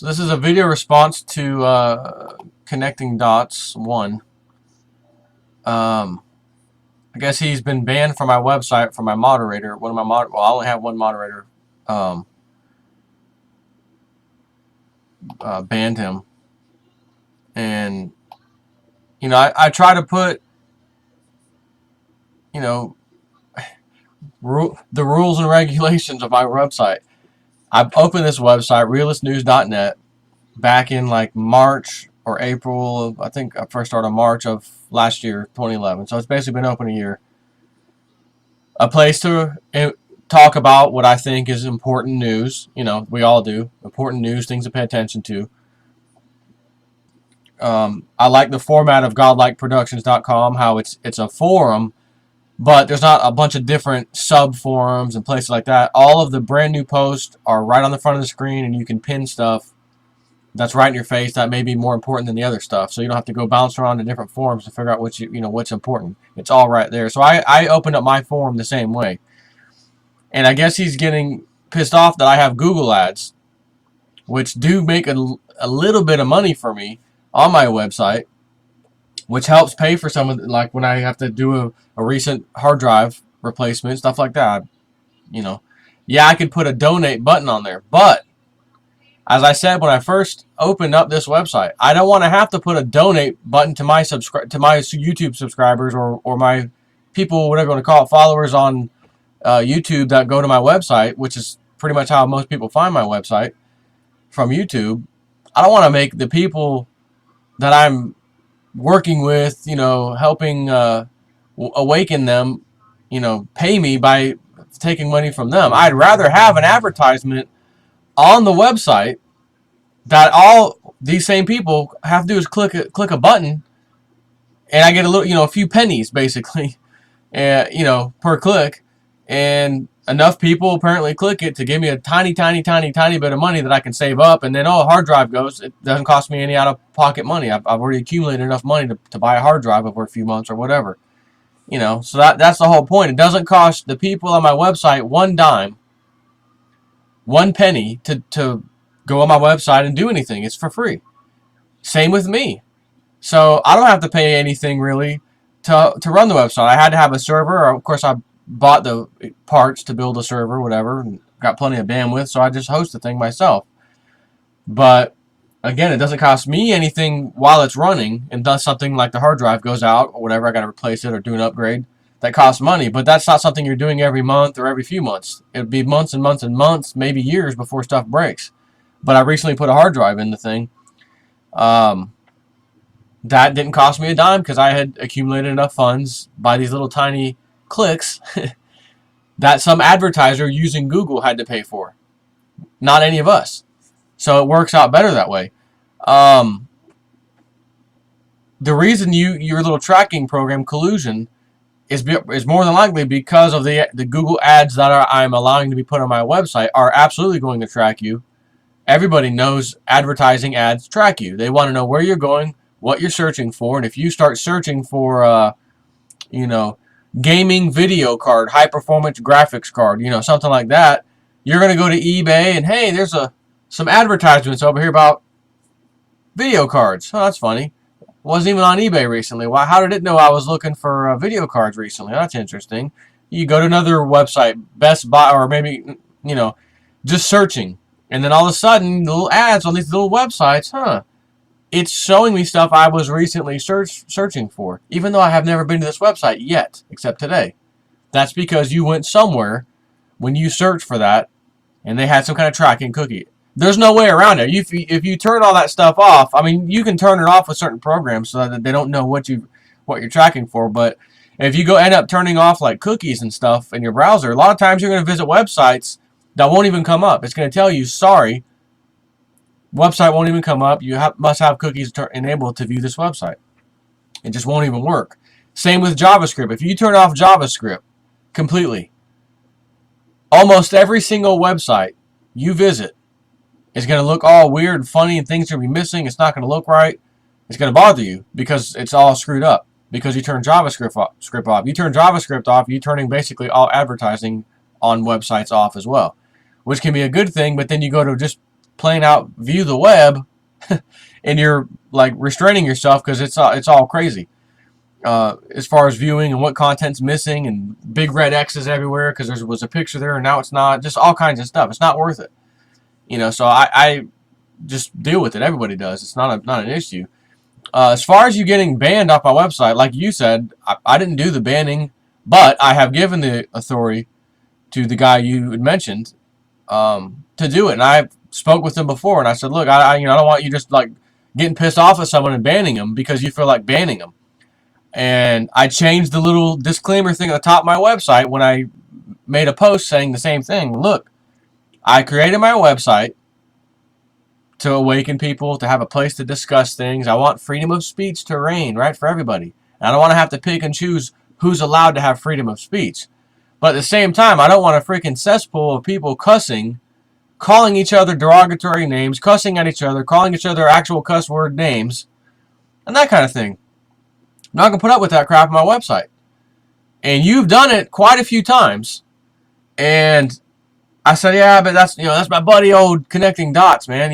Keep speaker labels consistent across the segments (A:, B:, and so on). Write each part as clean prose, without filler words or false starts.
A: So this is a video response to Connectingdots1. I guess he's been banned from my website for my moderator. One of my well, I only have one moderator. Banned him, and I try to put the rules and regulations of my website. I opened this website, realistnews.net, back in like March or April. I think I first started in March of last year, 2011. So it's basically been open a year. A place to talk about what I think is important news. We all do. Important news, things to pay attention to. I like the format of godlikeproductions.com, how it's a forum, but there's not a bunch of different sub-forums and places like that. All of the brand new posts are right on the front of the screen, and you can pin stuff that's right in your face that may be more important than the other stuff. So you don't have to go bounce around to different forums to figure out what's important. It's all right there. So I opened up my forum the same way. And I guess he's getting pissed off that I have Google ads, which do make a little bit of money for me on my website, which helps pay for some of the, like when I have to do a recent hard drive replacement, stuff like that. Yeah, I could put a donate button on there, but as I said when I first opened up this website, I don't want to have to put a donate button to my YouTube subscribers or my people, whatever you want to call it, followers on YouTube that go to my website, which is pretty much how most people find my website from YouTube. I don't want to make the people that I'm working with, helping awaken them, pay me by taking money from them. I'd rather have an advertisement on the website that all these same people have to do is click a button, and I get a little, a few pennies basically, per click, and enough people apparently click it to give me a tiny bit of money that I can save up, and then hard drive goes. It doesn't cost me any out-of-pocket money. I've already accumulated enough money to buy a hard drive over a few months or whatever. So that's the whole point. It doesn't cost the people on my website one dime, one penny to go on my website and do anything. It's for free. Same with me. So I don't have to pay anything really to run the website. I had to have a server. Of course, I bought the parts to build a server, whatever, and got plenty of bandwidth, so I just host the thing myself. But again, it doesn't cost me anything while it's running, and does something like the hard drive goes out or whatever, I got to replace it or do an upgrade. That costs money, but that's not something you're doing every month or every few months. It would be months and months and months, maybe years before stuff breaks. But I recently put a hard drive in the thing. That didn't cost me a dime because I had accumulated enough funds by these little tiny clicks that some advertiser using Google had to pay for. Not any of us. So it works out better that way. The reason your little tracking program collusion is more than likely because of the Google ads that I'm allowing to be put on my website are absolutely going to track you. Everybody knows advertising ads track you. They want to know where you're going, what you're searching for, and if you start searching for, gaming video card, high performance graphics card, something like that, you're going to go to eBay and, hey, there's some advertisements over here about video cards. Oh, that's funny. Wasn't even on eBay recently. Why? How did it know I was looking for video cards recently? That's interesting. You go to another website, Best Buy, or maybe, just searching. And then all of a sudden, the little ads on these little websites, it's showing me stuff I was recently searching for, even though I have never been to this website yet, except today. That's because you went somewhere when you searched for that, and they had some kind of tracking cookie. There's no way around it. If you turn all that stuff off, I mean, you can turn it off with certain programs so that they don't know what you're tracking for. But if you end up turning off like cookies and stuff in your browser, a lot of times you're going to visit websites that won't even come up. It's going to tell you, sorry, website won't even come up. You must have cookies enabled to view this website. It just won't even work. Same with JavaScript. If you turn off JavaScript completely, almost every single website you visit is going to look all weird and funny, and things are going to be missing. It's not going to look right. It's going to bother you because it's all screwed up because you turn JavaScript off. You turn JavaScript off, you're turning basically all advertising on websites off as well, which can be a good thing, but then you go to just plain out view the web, and you're like restraining yourself because it's all crazy. As far as viewing and what content's missing and big red X's everywhere because there was a picture there and now it's not. Just all kinds of stuff. It's not worth it. So I just deal with it. Everybody does. It's not an issue. As far as you getting banned off my website, like you said, I didn't do the banning, but I have given the authority to the guy you had mentioned to do it. And I spoke with him before, and I said, look, I don't want you just like getting pissed off at someone and banning them because you feel like banning them. And I changed the little disclaimer thing at the top of my website when I made a post saying the same thing. Look, I created my website to awaken people, to have a place to discuss things. I want freedom of speech to reign, right, for everybody. And I don't want to have to pick and choose who's allowed to have freedom of speech. But at the same time, I don't want a freaking cesspool of people cussing, calling each other derogatory names, cussing at each other, calling each other actual cuss word names, and that kind of thing. I'm not going to put up with that crap on my website. And you've done it quite a few times. And I said, yeah, but that's my buddy old Connecting Dots, man.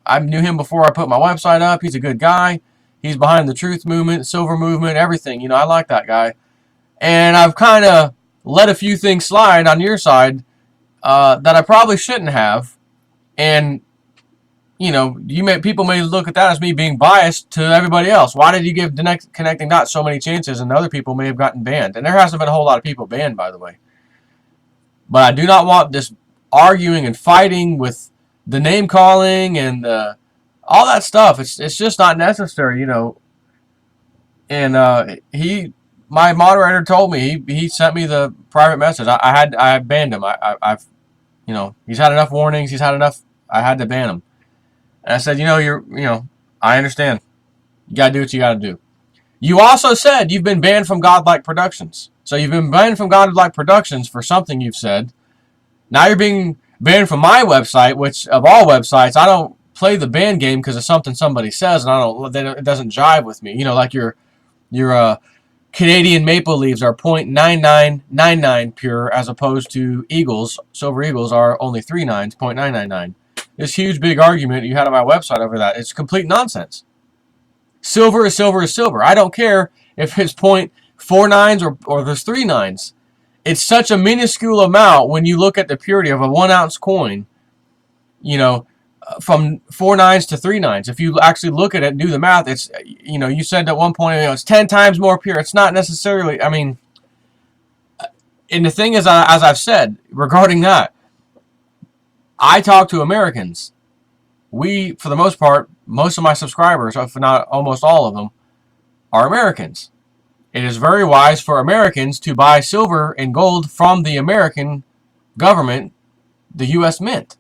A: I knew him before I put my website up. He's a good guy. He's behind the truth movement, silver movement, everything. I like that guy. And I've kind of let a few things slide on your side that I probably shouldn't have. And people may look at that as me being biased to everybody else. Why did you give Connecting Dots so many chances and other people may have gotten banned? And there hasn't been a whole lot of people banned, by the way. But I do not want this arguing and fighting with the name calling and all that stuff. It's just not necessary, And my moderator told me he sent me the private message. I banned him. I've he's had enough warnings. He's had enough. I had to ban him. And I said, I understand. You got to do what you got to do. You also said you've been banned from Godlike Productions. So you've been banned from Godlike Productions for something you've said. Now you're being banned from my website, which of all websites, I don't play the ban game because of something somebody says, and it doesn't jive with me. Like your Canadian maple leaves are 0.9999 pure as opposed to eagles. Silver eagles are only 3 nines, 0.999. This huge big argument you had on my website over that. It's complete nonsense. Silver is silver is silver. I don't care if it's 0.49 or there's 3 nines. It's such a minuscule amount when you look at the purity of a 1 ounce coin, from 4 nines to 3 nines. If you actually look at it and do the math, it's, you said at one point, it's 10 times more pure. It's not necessarily, and the thing is, as I've said regarding that, I talk to Americans. For the most part, most of my subscribers, if not almost all of them, are Americans. It is very wise for Americans to buy silver and gold from the American government, the U.S. Mint.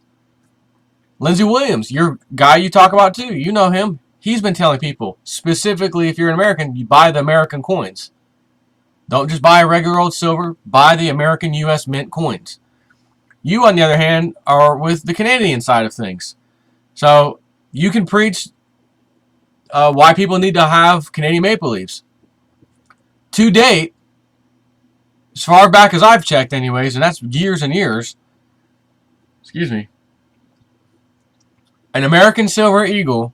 A: Lindsey Williams, your guy you talk about too, you know him. He's been telling people, specifically if you're an American, you buy the American coins. Don't just buy a regular old silver, buy the American U.S. Mint coins. You, on the other hand, are with the Canadian side of things. So you can preach why people need to have Canadian maple leaves. To date, as far back as I've checked anyways, and that's years and years, an American silver eagle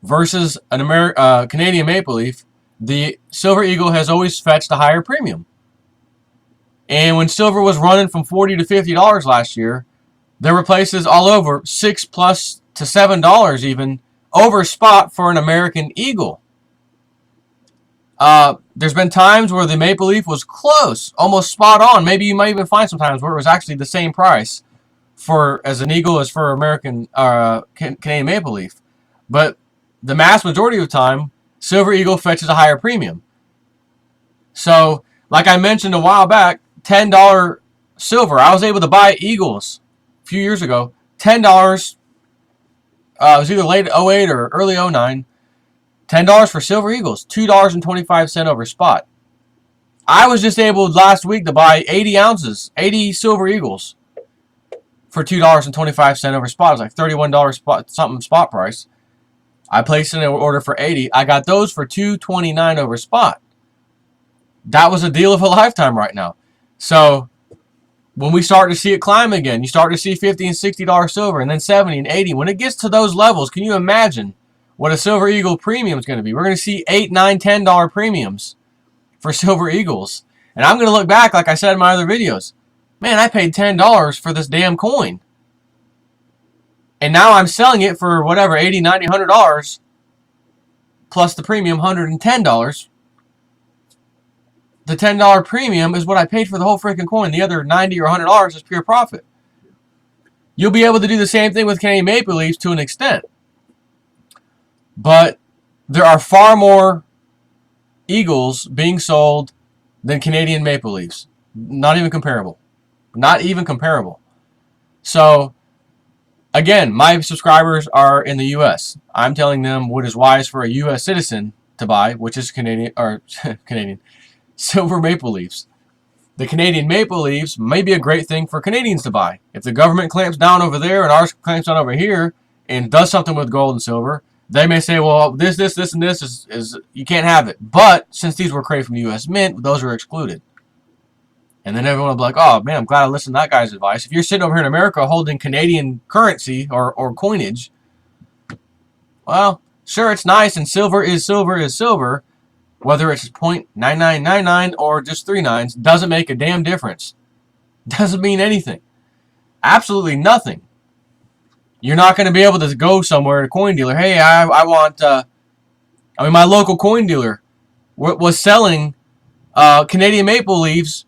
A: versus an Canadian maple leaf, the silver eagle has always fetched a higher premium. And when silver was running from $40 to $50 last year, there were places all over $6+ to $7 even over spot for an American eagle. There's been times where the maple leaf was close, almost spot on. Maybe you might even find some times where it was actually the same price as an eagle as for American Canadian maple leaf. But the mass majority of the time, silver eagle fetches a higher premium. So, like I mentioned a while back, $10 silver. I was able to buy eagles a few years ago. $10. It was either late 08 or early 09. $10 for silver eagles. $2.25 over spot. I was just able last week to buy 80 ounces, 80 silver eagles for $2.25 over spot. It was like $31 something spot price. I placed an order for 80. I got those for $2.29 over spot. That was a deal of a lifetime right now. So when we start to see it climb again, you start to see $50 and $60 silver, and then 70 and 80. When it gets to those levels, can you imagine what a Silver Eagle premium is going to be? We're going to see $8, $9, $10 premiums for Silver Eagles. And I'm going to look back, like I said in my other videos. Man, I paid $10 for this damn coin. And now I'm selling it for whatever, $80, $90, $100, plus the premium, $110. The $10 premium is what I paid for the whole freaking coin. The other $90 or $100 is pure profit. You'll be able to do the same thing with Canadian Maple Leafs to an extent. But there are far more Eagles being sold than Canadian Maple Leafs. Not even comparable. Not even comparable. So, again, my subscribers are in the U.S. I'm telling them what is wise for a U.S. citizen to buy, which is Canadian Silver Maple Leafs. The Canadian Maple Leafs may be a great thing for Canadians to buy. If the government clamps down over there and ours clamps down over here and does something with gold and silver, they may say, well, this, and this is you can't have it. But since these were created from the U.S. Mint, those are excluded. And then everyone will be like, oh, man, I'm glad I listened to that guy's advice. If you're sitting over here in America holding Canadian currency or coinage, well, sure, it's nice, and silver is silver. Whether it's 0.9999 or just 3 nines, doesn't make a damn difference. Doesn't mean anything. Absolutely nothing. You're not going to be able to go somewhere to a coin dealer. Hey, I want, my local coin dealer was selling Canadian Maple Leafs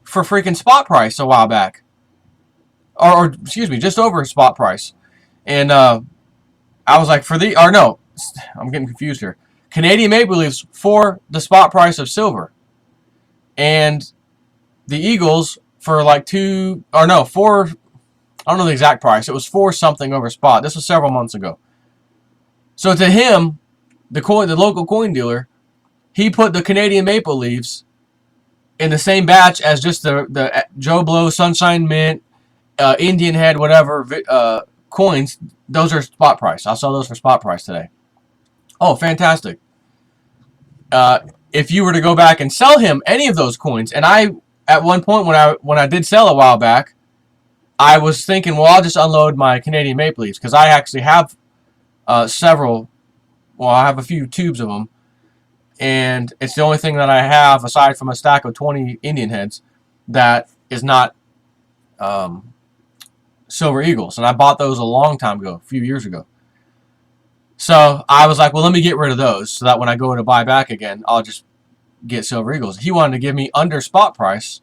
A: for freaking spot price a while back. Or excuse me, just over spot price. And I was like, I'm getting confused here. Canadian Maple Leafs for the spot price of silver. And the Eagles for like 4, I don't know the exact price. It was 4 something over spot. This was several months ago. So to him, the local coin dealer, he put the Canadian Maple Leafs in the same batch as just the Joe Blow, Sunshine Mint, Indian Head, whatever coins. Those are spot price. I'll sell those for spot price today. Oh, fantastic. If you were to go back and sell him any of those coins, and I, at one point when I did sell a while back, I was thinking, well, I'll just unload my Canadian Maple Leafs, because I actually have several, well, I have a few tubes of them, and it's the only thing that I have, aside from a stack of 20 Indian Heads, that is not Silver Eagles, and I bought those a long time ago, a few years ago. So I was like, well, let me get rid of those so that when I go to buy back again, I'll just get Silver Eagles. He wanted to give me under spot price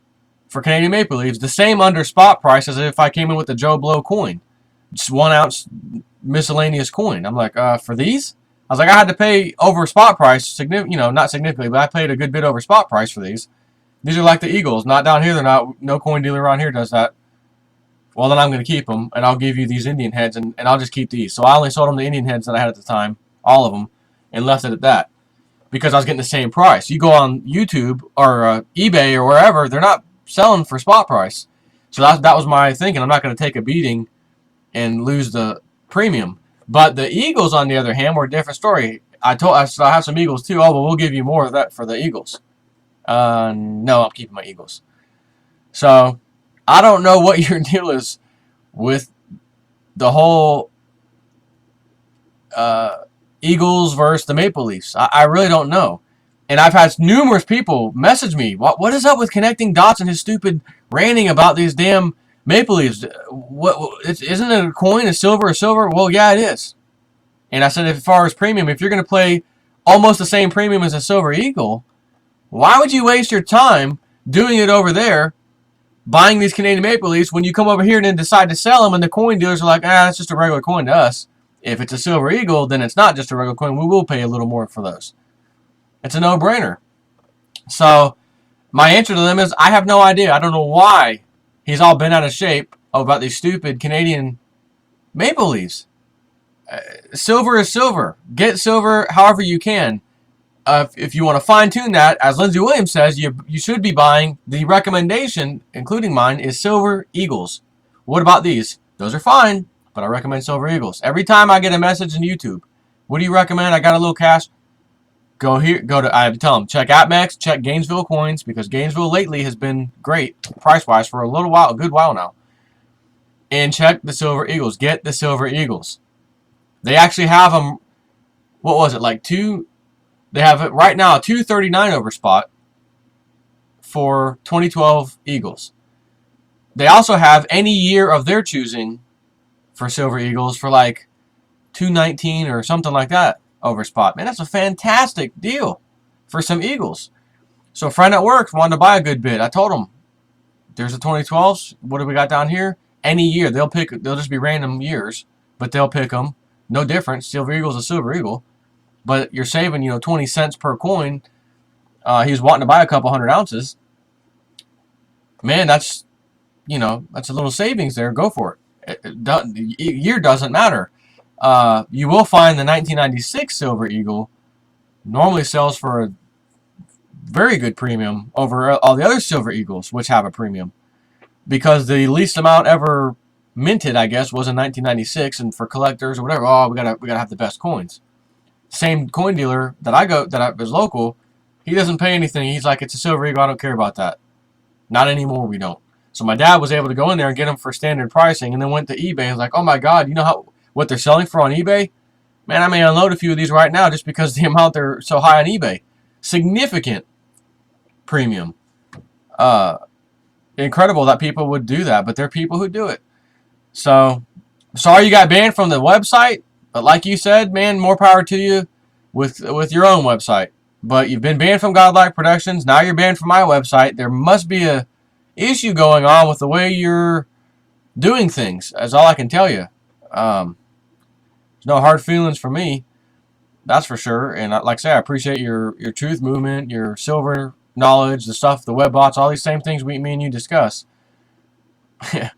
A: for Canadian Maple Leafs, the same under spot price as if I came in with the Joe Blow coin, just 1 ounce miscellaneous coin. I'm like, for these? I was like, I had to pay over spot price, not significantly, but I paid a good bit over spot price for these. These are like the Eagles, not down here. They're not. No coin dealer around here does that. Well, then I'm going to keep them, and I'll give you these Indian Heads, and I'll just keep these. So I only sold them the Indian Heads that I had at the time, all of them, and left it at that, because I was getting the same price. You go on YouTube or eBay or wherever, they're not selling for spot price. So that was my thinking. I'm not going to take a beating and lose the premium. But the Eagles, on the other hand, were a different story. I have some Eagles too. Oh, but we'll give you more of that for the Eagles. No, I'm keeping my Eagles. So I don't know what your deal is with the whole Eagles versus the Maple Leafs. I really don't know. And I've had numerous people message me, what is up with Connecting Dots and his stupid ranting about these damn Maple Leafs? Isn't it a coin, a silver? Well, yeah, it is. And I said, as far as premium, if you're going to play almost the same premium as a Silver Eagle, why would you waste your time doing it over there, buying these Canadian Maple Leafs, when you come over here and then decide to sell them, and the coin dealers are like, it's just a regular coin to us. If it's a Silver Eagle, then it's not just a regular coin. We will pay a little more for those. It's a no-brainer. So my answer to them is, I have no idea. I don't know why he's all bent out of shape about these stupid Canadian Maple Leafs. Silver is silver. Get silver however you can. If you want to fine-tune that, as Lindsey Williams says, you should be buying. The recommendation, including mine, is Silver Eagles. What about these? Those are fine, but I recommend Silver Eagles. Every time I get a message on YouTube, what do you recommend? I got a little cash. Go here. Go to. I tell them check AppMex, check Gainesville Coins because Gainesville lately has been great price wise for a little while, a good while now. And check the Silver Eagles. Get the Silver Eagles. They actually have them. What was it like two? They have it right now 239 over spot for 2012 Eagles. They also have any year of their choosing for Silver Eagles for like 219 or something like that over spot. Man, that's a fantastic deal for some Eagles. So a friend at work wanted to buy a good bit. I told him, there's the 2012s. What do we got down here? Any year. They'll just be random years, but they'll pick them. No difference. Silver Eagle's a Silver Eagle. But you're saving, 20 cents per coin. He was wanting to buy a couple 100 ounces. Man, that's a little savings there. Go for it. Year doesn't matter. You will find the 1996 Silver Eagle normally sells for a very good premium over all the other Silver Eagles, which have a premium. Because the least amount ever minted, I guess, was in 1996, and for collectors or whatever, we gotta have the best coins. Same coin dealer that is local, he doesn't pay anything. He's like, it's a Silver Eagle, I don't care about that. Not anymore, we don't. So my dad was able to go in there and get them for standard pricing, and then went to eBay and was like, oh my God, you know what they're selling for on eBay? Man, I may unload a few of these right now just because the amount they're so high on eBay. Significant premium. Incredible that people would do that, but there are people who do it. So, sorry you got banned from the website, but like you said, man, more power to you with your own website. But you've been banned from Godlike Productions. Now you're banned from my website. There must be a issue going on with the way you're doing things. That's all I can tell you. There's no hard feelings for me. That's for sure. And like I say, I appreciate your truth movement, your silver knowledge, the stuff, the web bots, all these same things me and you discuss. I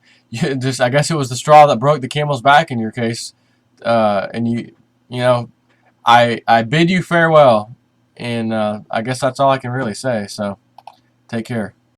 A: guess it was the straw that broke the camel's back in your case. And I bid you farewell. And I guess that's all I can really say. So take care.